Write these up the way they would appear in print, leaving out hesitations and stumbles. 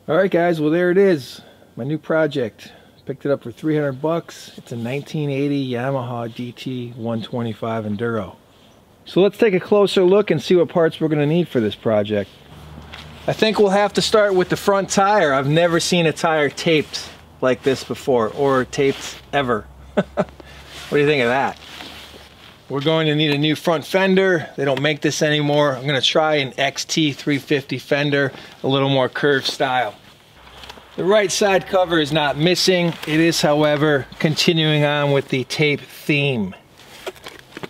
Alright guys, well there it is. My new project. Picked it up for 300 bucks. It's a 1980 Yamaha GT 125 Enduro. So let's take a closer look and see what parts we're going to need for this project. I think we'll have to start with the front tire. I've never seen a tire taped like this before, or taped ever. What do you think of that? We're going to need a new front fender. They don't make this anymore. I'm going to try an XT 350 fender, a little more curved style. The right side cover is not missing. It is, however, continuing on with the tape theme.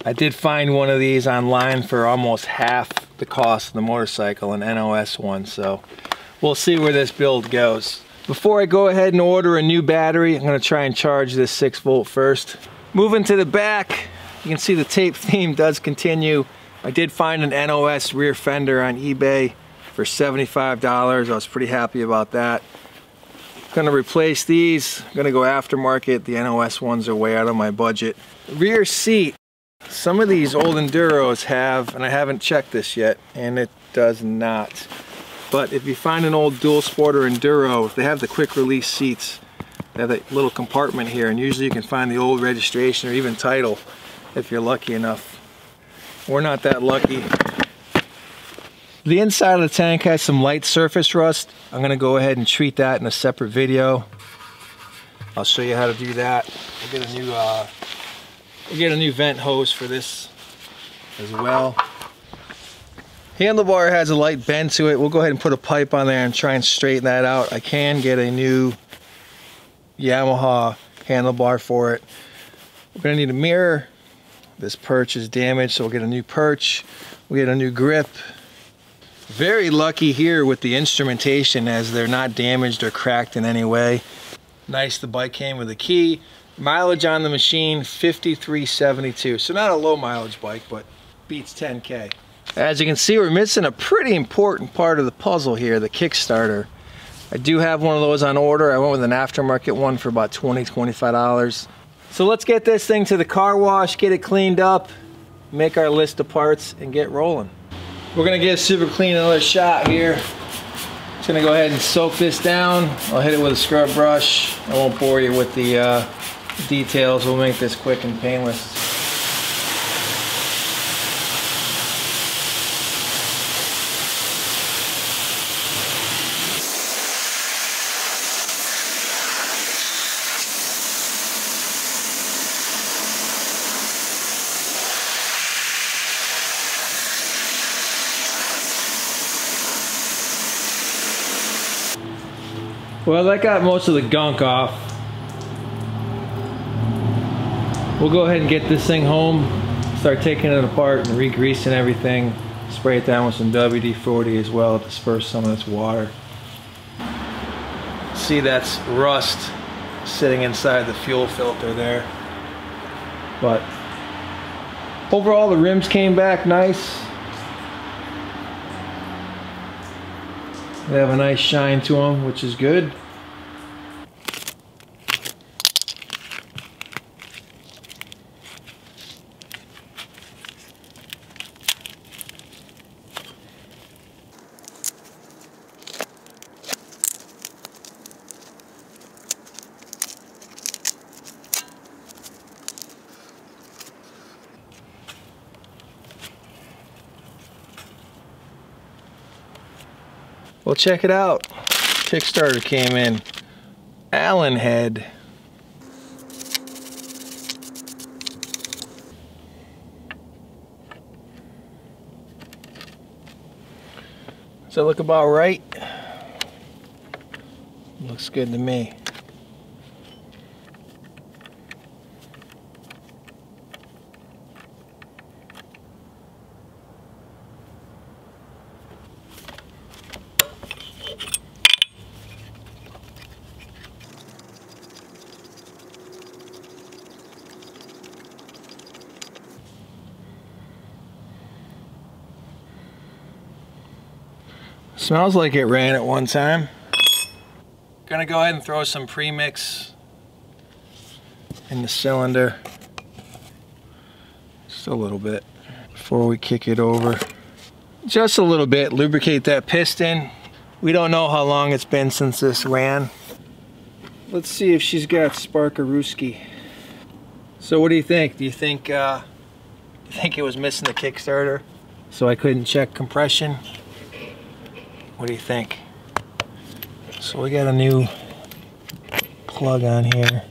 I did find one of these online for almost half the cost of the motorcycle, an NOS one, so we'll see where this build goes. Before I go ahead and order a new battery, I'm going to try and charge this 6-volt first. Moving to the back, you can see the tape theme does continue. I did find an Nos rear fender on eBay for $75. I was pretty happy about that. Gonna replace these. Gonna go aftermarket. The NOS ones are way out of my budget. Rear seat. Some of these old Enduros have, and I haven't checked this yet, and it does not. But if you find an old dual sport or Enduro, they have the quick release seats. They have that little compartment here, and usually you can find the old registration or even title if you're lucky enough. We're not that lucky. The inside of the tank has some light surface rust. I'm going to go ahead and treat that in a separate video. I'll show you how to do that. We'll get a new vent hose for this as well. Handlebar has a light bend to it. We'll go ahead and put a pipe on there and try and straighten that out. I can get a new Yamaha handlebar for it. We're going to need a mirror. This perch is damaged, so we'll get a new perch. We'll get a new grip. Very lucky here with the instrumentation, as they're not damaged or cracked in any way. Nice, the bike came with a key. Mileage on the machine, 5372. So not a low mileage bike, but beats 10K. As you can see, we're missing a pretty important part of the puzzle here, the kickstarter. I do have one of those on order. I went with an aftermarket one for about $20–25. So let's get this thing to the car wash, get it cleaned up, make our list of parts, and get rolling. We're gonna give Super Clean another shot here. Just gonna go ahead and soak this down. I'll hit it with a scrub brush. I won't bore you with the details. We'll make this quick and painless. Well, that got most of the gunk off. We'll go ahead and get this thing home, start taking it apart and re-greasing everything. Spray it down with some WD-40 as well to disperse some of this water. See, that's rust sitting inside the fuel filter there. But overall, the rims came back nice. They have a nice shine to them, which is good. Well, check it out. Kickstarter came in. Allen head. Does that look about right? Looks good to me. Smells like it ran at one time. Gonna go ahead and throw some premix in the cylinder. Just a little bit before we kick it over. Just a little bit, lubricate that piston. We don't know how long it's been since this ran. Let's see if she's got Sparkarooski. So what do you think? Do you think it was missing the Kickstarter, so I couldn't check compression? What do you think? So we got a new plug on here.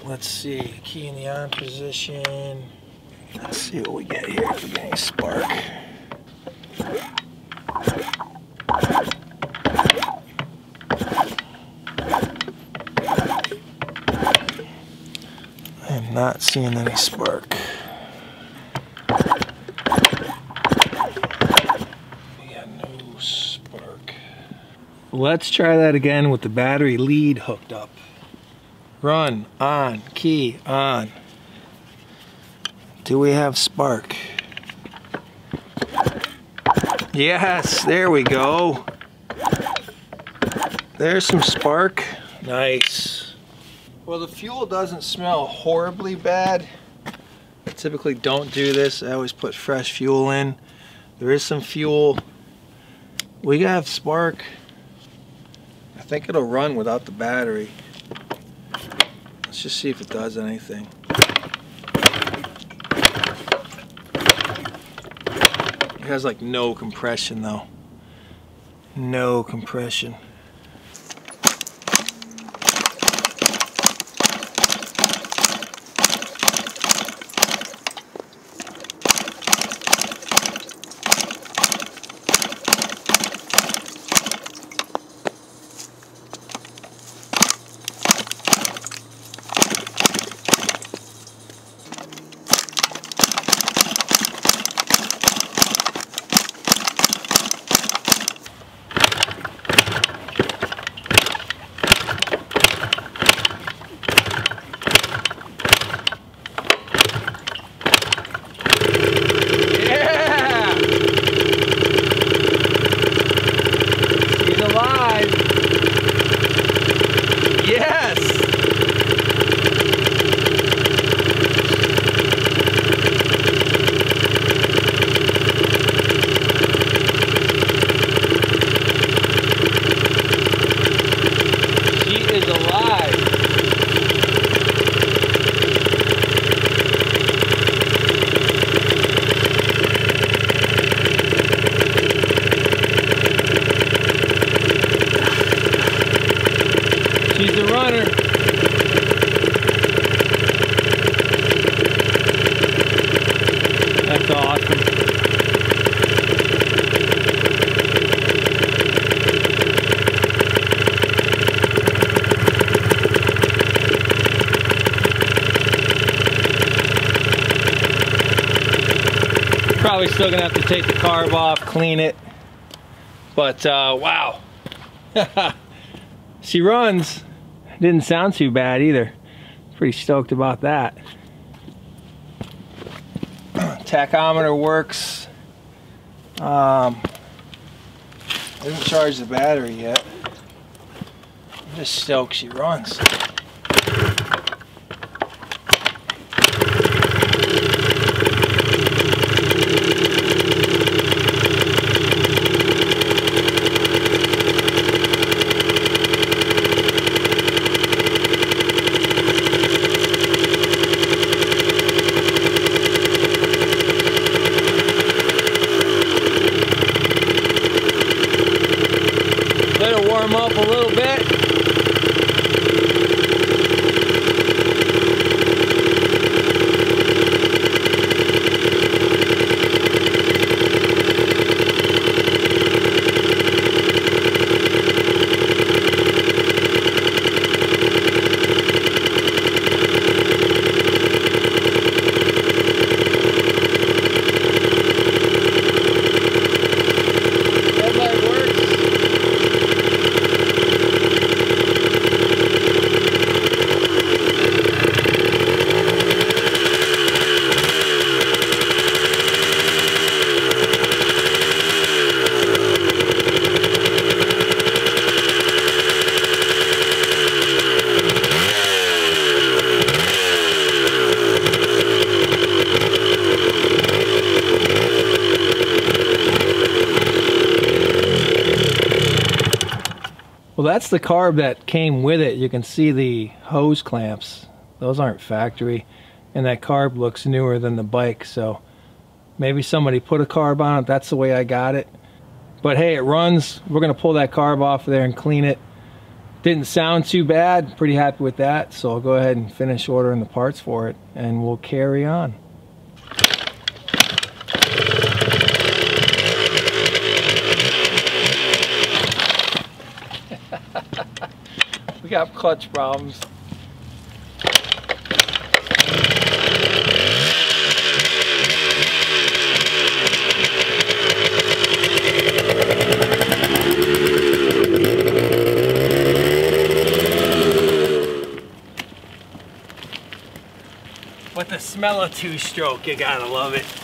Let's see, key in the on position. Let's see what we get here. We're getting spark. I am not seeing any spark. We got no spark. Let's try that again with the battery lead hooked up. Run, on, key, on. Do we have spark? Yes, there we go. There's some spark. Nice. Well, the fuel doesn't smell horribly bad. I typically don't do this. I always put fresh fuel in. There is some fuel. We have spark. I think it'll run without the battery. Let's just see if it does anything. It has like no compression though. No compression. She's the runner. That's awesome. Probably still gonna have to take the carb off, clean it. But wow. She runs. Didn't sound too bad either. Pretty stoked about that. Tachometer works. I didn't charge the battery yet. I'm just stoked she runs. Warm up a little bit. Well, that's the carb that came with it. You can see the hose clamps. Those aren't factory, and that carb looks newer than the bike, so maybe somebody put a carb on it. That's the way I got it. But hey, it runs. We're gonna pull that carb off of there and clean it. Didn't sound too bad. Pretty happy with that. So I'll go ahead and finish ordering the parts for it, and we'll carry on. We got clutch problems. With the smell of two-stroke, you gotta love it.